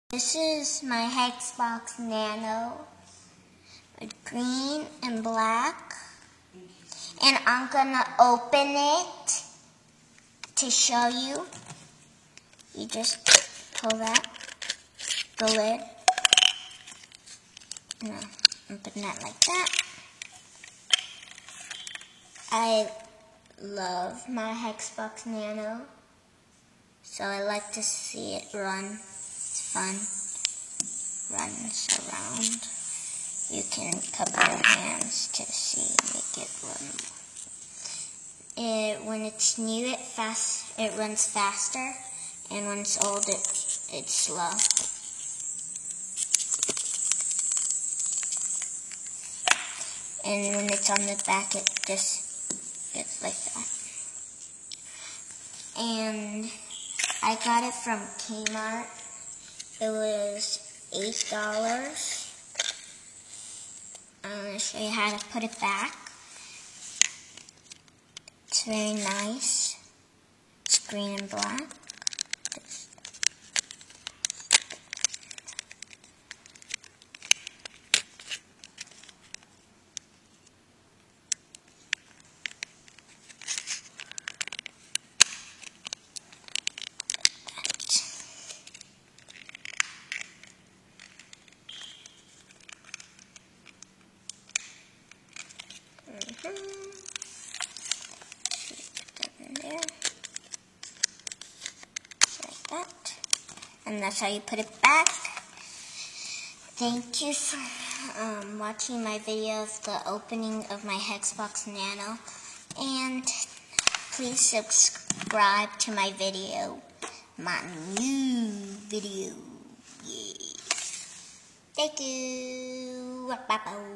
This is my Xbox Nano with green and black, and I'm gonna open it to show you. You just pull that, the lid, and open that like that. I love my Xbox Nano, so I like to see it run. It's fun. Runs around. You can cover your hands to see, make it run. When it's new, it runs faster, and when it's old, it's slow. And when it's on the back, it just gets like that. And I got it from Kmart. It was $8. I'm going to show you how to put it back. It's very nice. It's green and black. And that's how you put it back. Thank you for watching my video of the opening of my Xbox Nano. And please subscribe to my video, my new video. Yeah. Thank you. Bye-bye.